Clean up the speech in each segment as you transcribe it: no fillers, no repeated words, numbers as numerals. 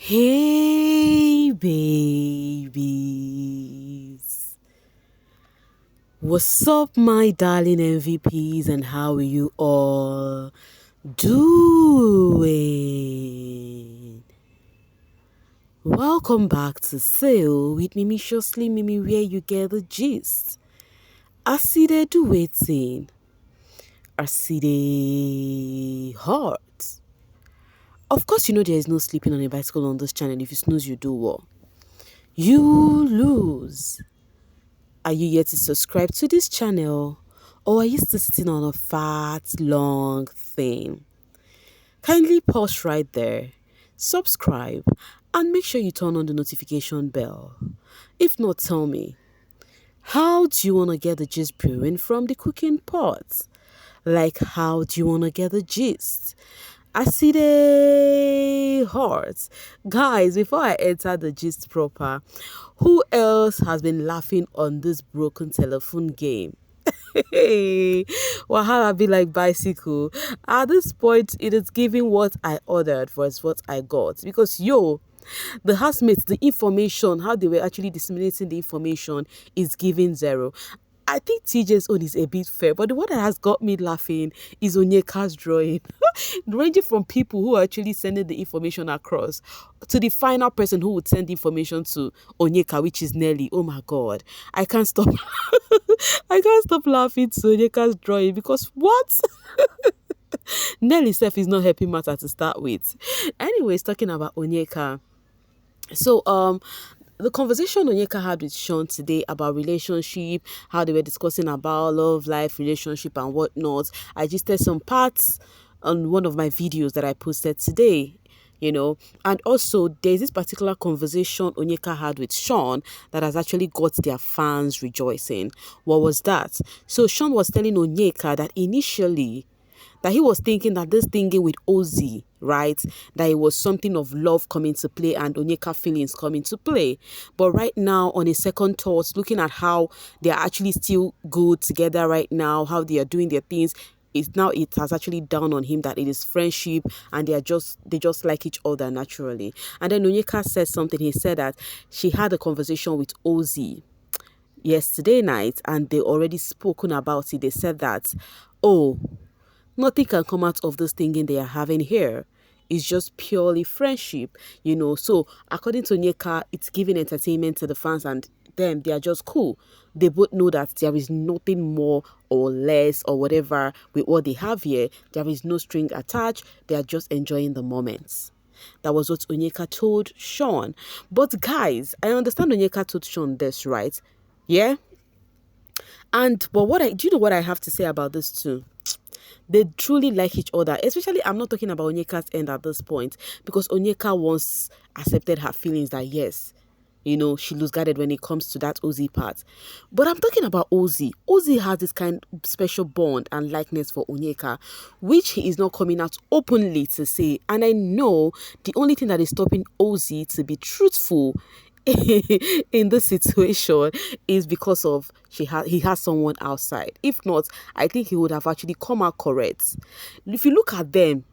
Hey babies, what's up my darling MVPs and how are you all doing? Welcome back to Sail with Mimi Shosly Mimi where you get the gist. I see they do waiting. I see they hot. Of course you know there is no sleeping on a bicycle on this channel. If you snooze you do what? You lose. Are you yet to subscribe to this channel? Or are you still sitting on a fat, long thing? Kindly pause right there, subscribe, and make sure you turn on the notification bell. If not, tell me, how do you want to get the gist brewing from the cooking pot? Like, how do you want to get the gist? I see the hearts. Guys, before I enter the gist proper, who else has been laughing on this broken telephone game? Hey, Wahala be like bicycle. At this point, it is giving what I ordered versus what I got. Because the housemates, the information, how they were actually disseminating the information is giving zero. I think TJ's own is a bit fair, but the one that has got me laughing is Onyeka's drawing. Ranging from people who are actually sending the information across to the final person who would send the information to Onyeka, which is Nelly. Oh my God. I can't stop. I can't stop laughing to Onyeka's drawing because what? Nelly self is not helping matter to start with. Anyways, talking about Onyeka. So, the conversation Onyeka had with Shaun today about relationship, how they were discussing about love, life, relationship, and whatnot. I just did some parts on one of my videos that I posted today. And also there's this particular conversation Onyeka had with Shaun that has actually got their fans rejoicing. What was that? So Shaun was telling Onyeka that initially that he was thinking that this thinking with Ozee, right, that it was something of love coming to play and Onyeka feelings coming to play. But right now, on a second thought, looking at how they are actually still good together right now, how they are doing their things, it has actually dawned on him that it is friendship and they just like each other naturally. And then Onyeka said something. He said that she had a conversation with Ozee yesterday night and they already spoken about it. They said that, oh, nothing can come out of this thinking they are having here. It's just purely friendship, So according to Onyeka, it's giving entertainment to the fans and them. They are just cool. They both know that there is nothing more or less or whatever with what they have here. There is no string attached. They are just enjoying the moments. That was what Onyeka told Shaun. But guys, I understand Onyeka told Shaun this, right? Yeah? But do you know what I have to say about this too? They truly like each other. Especially, I'm not talking about Onyeka's end at this point because Onyeka once accepted her feelings that yes, she lose guarded when it comes to that Ozee part. But I'm talking about Ozee. Ozee has this kind of special bond and likeness for Onyeka, which he is not coming out openly to say. And I know the only thing that is stopping Ozee to be truthful in this situation is because of he has someone outside. If not, I think he would have actually come out correct. If you look at them,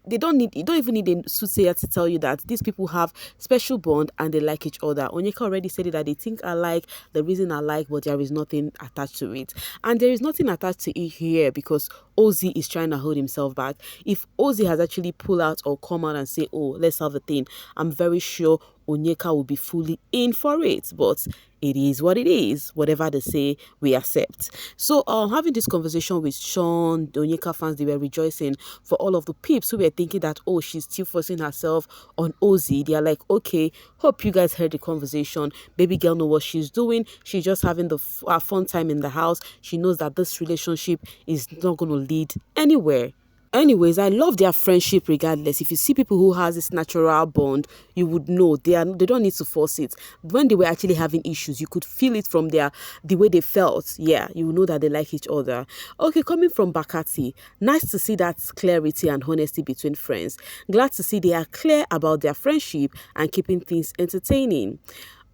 you don't even need a soothsayer to tell you that these people have special bond and they like each other. Onyeka already said it that they think alike, the reason alike, but there is nothing attached to it. And there is nothing attached to it here because Ozee is trying to hold himself back. If Ozee has actually pulled out or come out and say, oh, let's have a thing, I'm very sure Onyeka will be fully in for it. But it is what it is. Whatever they say, we accept. So having this conversation with Shaun, the Onyeka fans, they were rejoicing. For all of the peeps who were thinking that, oh, she's still forcing herself on Ozee, they are like, okay, hope you guys heard the conversation. Baby girl know what she's doing. She's just having the fun time in the house. She knows that this relationship is not going to lead anywhere. Anyways, I love their friendship regardless. If you see people who has this natural bond, you would know they don't need to force it. When they were actually having issues, you could feel it from the way they felt. Yeah, you will know that they like each other. Okay, coming from Bakati, nice to see that clarity and honesty between friends. Glad to see they are clear about their friendship and keeping things entertaining.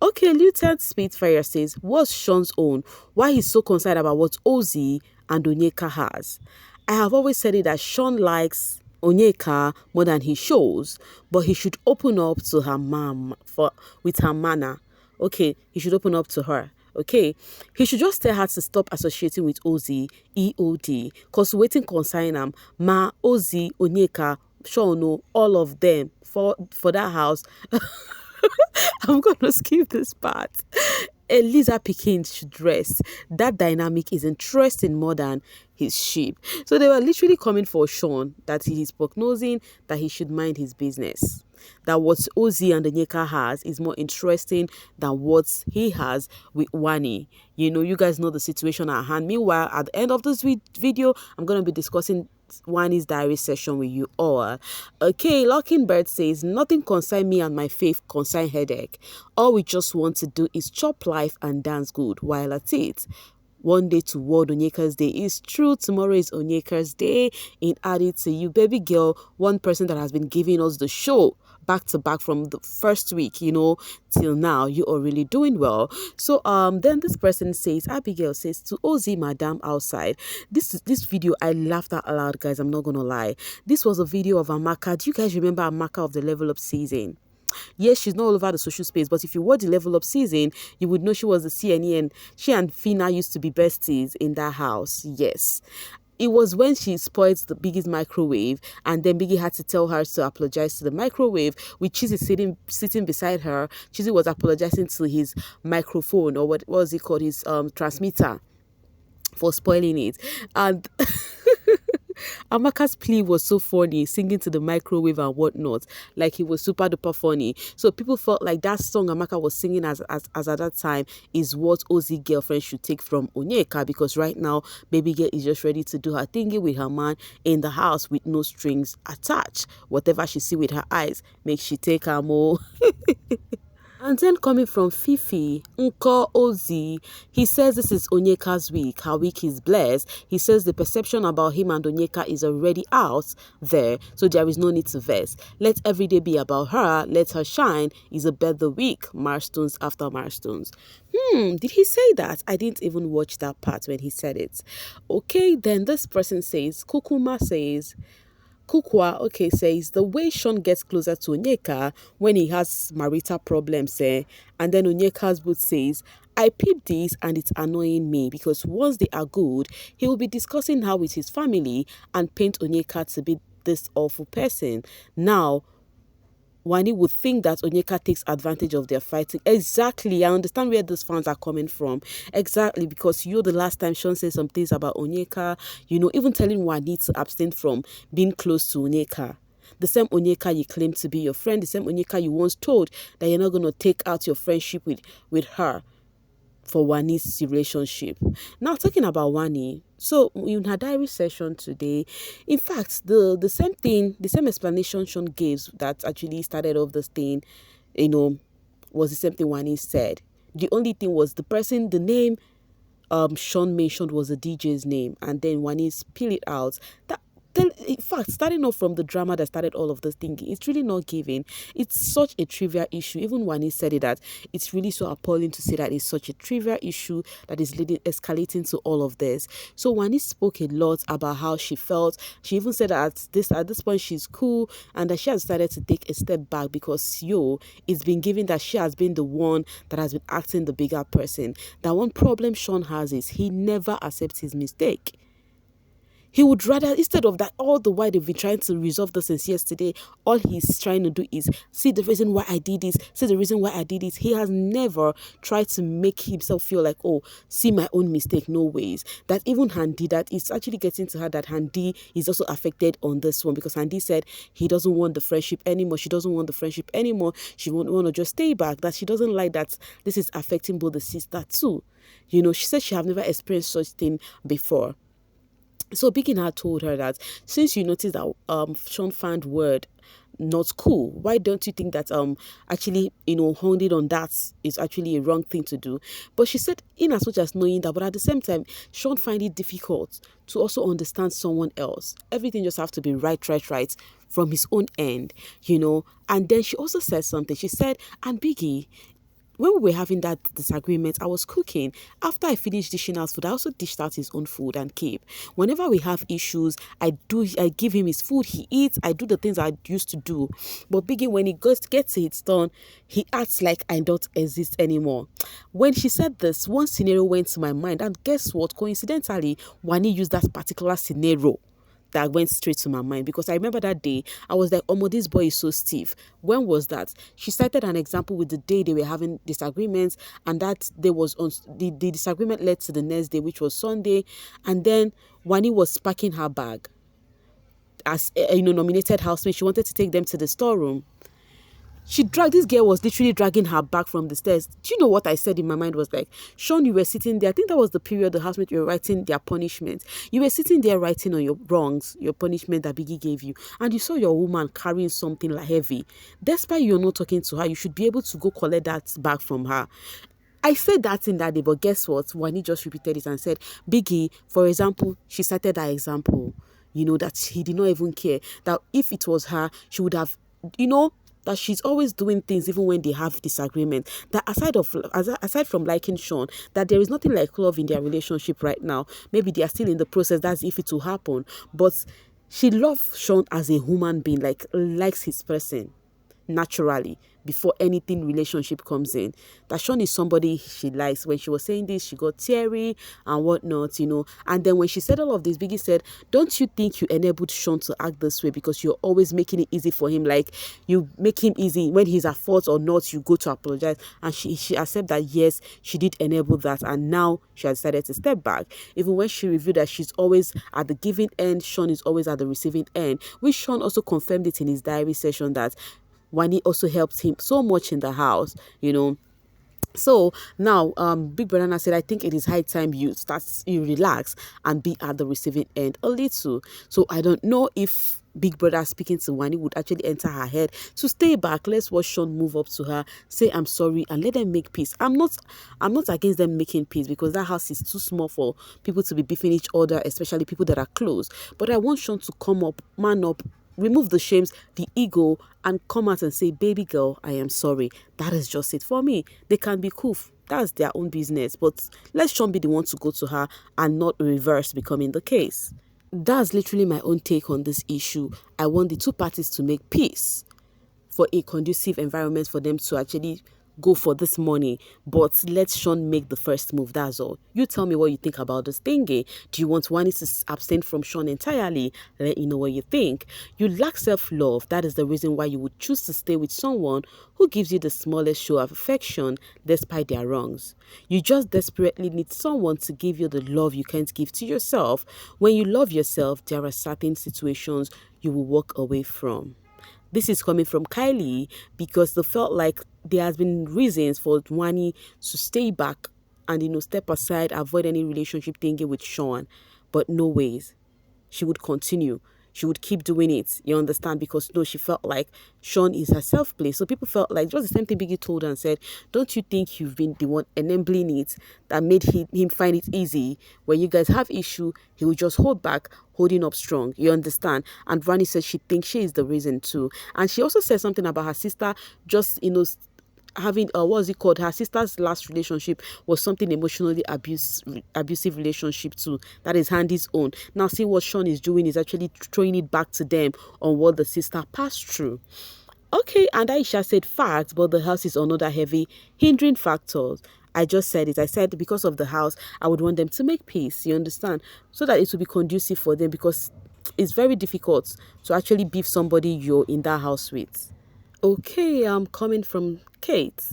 Okay, Lieutenant Spitfire says, what's Shaun's own? Why he's so concerned about what Ozee and Onyeka has? I have always said it that Shaun likes Onyeka more than he shows, but he should open up to her mom for with her manner. Okay, he should open up to her. Okay, he should just tell her to stop associating with Ozzy, EOD, cause waiting consign am, Ma, Ozzy, Onyeka, Shaun, all of them for that house. I'm gonna skip this part. Eliza Pikin should rest. That dynamic is interesting more than his sheep. So they were literally coming for Shaun that he is prognosing that he should mind his business. That what Ozzy and Onyeka has is more interesting than what he has with Wanni. You guys know the situation at hand. Meanwhile, at the end of this video, I'm going to be discussing Wanni's diary session with you all. Okay, Lockingbird says, nothing concern me and my faith concern headache. All we just want to do is chop life and dance good while at it. One day to World Onyeka's Day is true. Tomorrow is Onyeka's Day. In added to you, baby girl, one person that has been giving us the show back to back from the first week, till now. You are really doing well. So then this person says, Abigail says, to Ozzy Madam outside. This video, I laughed out loud, guys. I'm not gonna lie. This was a video of Amaka. Do you guys remember Amaka of the Level Up season? Yes, she's not all over the social space, but if you watch the Level Up season, you would know she was the CNE, and she and Fina used to be besties in that house. Yes. It was when she spoiled the Biggie's microwave, and then Biggie had to tell her to apologize to the microwave, with Chizzy sitting beside her. Chizzy was apologizing to his microphone, or what was it called, his transmitter, for spoiling it. And Amaka's plea was so funny, singing to the microwave and whatnot, like he was super duper funny. So people felt like that song Amaka was singing as at that time is what Ozzy girlfriend should take from Onyeka, because right now baby girl is just ready to do her thingy with her man in the house with no strings attached. Whatever she see with her eyes makes she take her more. And then coming from Fifi, Uncle Ozee, he says this is Onyeka's week. Her week is blessed. He says the perception about him and Onyeka is already out there, so there is no need to vex. Let every day be about her. Let her shine. Is a better week. Milestones after milestones. Did he say that? I didn't even watch that part when he said it. Okay, then this person says, Kukuma says, Kukwa, okay, says the way Shaun gets closer to Onyeka when he has marital problems, and then Onyeka's boot says, I peep this and it's annoying me because once they are good, he will be discussing how with his family and paint Onyeka to be this awful person. Now, Wanni would think that Onyeka takes advantage of their fighting. Exactly. I understand where these fans are coming from. Exactly. Because the last time Shaun said some things about Onyeka, even telling Wanni to abstain from being close to Onyeka. The same Onyeka you claim to be your friend, the same Onyeka you once told that you're not going to take out your friendship with her for Wanni's relationship. Now, talking about Wanni, so in her diary session today, in fact, the same thing, the same explanation Shaun gave that actually started off this thing, was the same thing Wanni said. The only thing was the name Shaun mentioned was the DJ's name, and then Wanni spilled it out. In fact, starting off from the drama that started all of this thing, it's really not giving. It's such a trivial issue. Even Wanni said it, that it's really so appalling to say that it's such a trivial issue that is escalating to all of this. So Wanni spoke a lot about how she felt. She even said that at this point she's cool, and that she has decided to take a step back because it's been given that she has been the one that has been acting the bigger person. That one problem Shaun has is he never accepts his mistake. He would rather, instead of that, all the while they've been trying to resolve this since yesterday, all he's trying to do is see the reason why I did this, see the reason why I did this. He has never tried to make himself feel like, oh, see my own mistake, no ways. That even Handi, that is actually getting to her that Handi is also affected on this one, because Handi said he doesn't want the friendship anymore. She doesn't want the friendship anymore. She won't want to just stay back, that she doesn't like that this is affecting both the sister too. She said she have never experienced such thing before. So Biggie now told her that since you noticed that Shaun found word not cool, why don't you think that actually honing on that is actually a wrong thing to do? But she said, in as much as knowing that, but at the same time, Shaun find it difficult to also understand someone else. Everything just have to be right from his own end, And then she also said something. She said, and Biggie, when we were having that disagreement, I was cooking. After I finished dishing out food, I also dished out his own food and keep. Whenever we have issues, I give him his food, he eats, I do the things I used to do. But Biggie, when he gets to his turn, he acts like I don't exist anymore. When she said this, one scenario went to my mind, and guess what? Coincidentally, Wani used that particular scenario that went straight to my mind, because I remember that day I was like, oh my, this boy is so stiff. When was that? She cited an example with the day they were having disagreements, and that there was on the disagreement led to the next day, which was Sunday, and then Wani was packing her bag as nominated housemate. She wanted to take them to the storeroom. This girl was literally dragging her back from the stairs. Do you know what I said in my mind was like, Shaun, you were sitting there. I think that was the period the housemate you were writing their punishment. You were sitting there writing on your wrongs, your punishment that Biggie gave you. And you saw your woman carrying something like heavy. Despite you're not talking to her, you should be able to go collect that bag from her. I said that in that day, but guess what? Wani just repeated it and said, Biggie, for example, she cited that example, that he did not even care. That if it was her, she would have, that she's always doing things even when they have disagreement. That aside from liking Shaun, that there is nothing like love in their relationship right now. Maybe they are still in the process. That's if it will happen. But she loves Shaun as a human being, like likes his person naturally before anything relationship comes in. That Shaun is somebody she likes. When she was saying this, she got teary and whatnot, And then when she said all of this, Biggie said, don't you think you enabled Shaun to act this way because you're always making it easy for him? Like, you make him easy when he's at fault or not, you go to apologize. And she accepted that yes, she did enable that, and now she has decided to step back. Even when she revealed that she's always at the giving end, Shaun is always at the receiving end, which Shaun also confirmed it in his diary session that Wanni also helped him so much in the house. So now, Big Brother now said, I think it is high time you relax and be at the receiving end a little. So I don't know if Big Brother speaking to Wanni would actually enter her head to stay back. Let's watch Shaun move up to her, say I'm sorry, and let them make peace. I'm not against them making peace, because that house is too small for people to be beefing each other, especially people that are close. But I want Shaun to come up, man up, remove the shames, the ego, and come out and say, baby girl, I am sorry. That is just it. For me, they can be cool. That's their own business. But let Shaun be the one to go to her and not reverse becoming the case. That's literally my own take on this issue. I want the two parties to make peace for a conducive environment for them to actually go for this money, but let Shaun make the first move. That's all. You tell me what you think about this thingy. Do you want Wanni to abstain from Shaun entirely? Let you know what you think. You lack self-love. That is the reason why you would choose to stay with someone who gives you the smallest show of affection despite their wrongs. You just desperately need someone to give you the love you can't give to yourself. When you love yourself, there are certain situations you will walk away from. This is coming from Kylie, because they felt like there has been reasons for Wanni to stay back and step aside, avoid any relationship thingy with Shaun, but no ways. She would continue. She would keep doing it. You understand? Because no, she felt like Shaun is her self place. So people felt like, it was the same thing Biggie told her and said, don't you think you've been the one enabling it that made him find it easy? When you guys have issue, he will just hold back, holding up strong. You understand? And Wanni said she thinks she is the reason too. And she also said something about her sister just, having what's it called, her sister's last relationship was something emotionally abusive relationship too, that is Handy's own. Now see what Shaun is doing is actually throwing it back to them on what the sister passed through. Okay, and Aisha said facts, but the house is another heavy hindering factors. I just said it. I said because of the house, I would want them to make peace, you understand, so that it will be conducive for them, because it's very difficult to actually beef somebody you're in that house with. Okay, I'm coming from Kate.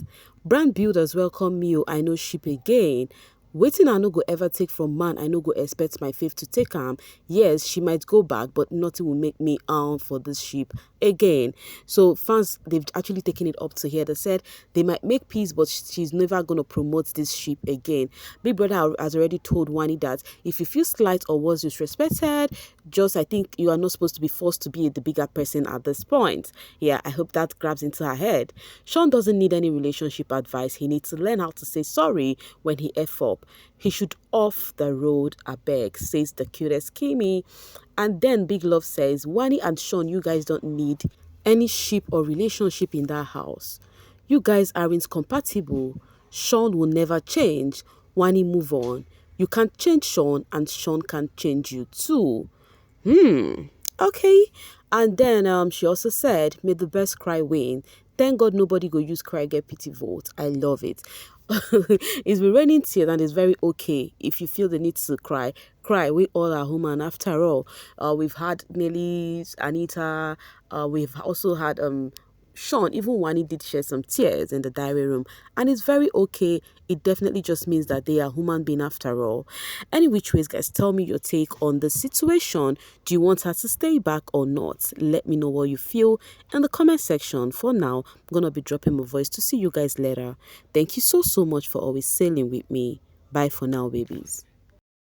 Brand builders welcome me, oh, I know ship again. Waiting I no go ever take from man, I no go expect my faith to take am. Yes, she might go back, but nothing will make me on for this ship again. So fans, they've actually taken it up to here. They said they might make peace, but she's never going to promote this ship again. Big Brother has already told Wanni that if you feel slight or was disrespected, I think you are not supposed to be forced to be the bigger person at this point. Yeah, I hope that grabs into her head. Shaun doesn't need any relationship advice. He needs to learn how to say sorry when he F up. He should off the road, I beg, says the cutest Kimi. And then Big Love says, Wanni and Shaun, you guys don't need any ship or relationship in that house. You guys aren't compatible. Shaun will never change. Wanni, move on. You can't change Shaun, and Shaun can't change you too. Okay. And then she also said, may the best cry win. Thank God nobody go use cry get pity vote. I love it. It's been raining tears and it's very okay if you feel the need to cry. Cry. We all are human after all. We've had Nelly, Anita. We've also had Shaun, even Wanni did share some tears in the diary room, and it's very okay. It definitely just means that they are human being after all. Any which ways, guys, tell me your take on the situation. Do you want her to stay back or not? Let me know what you feel in the comment section. For now, I'm gonna be dropping my voice to see you guys later. Thank you so much for always sailing with me. Bye for now, babies.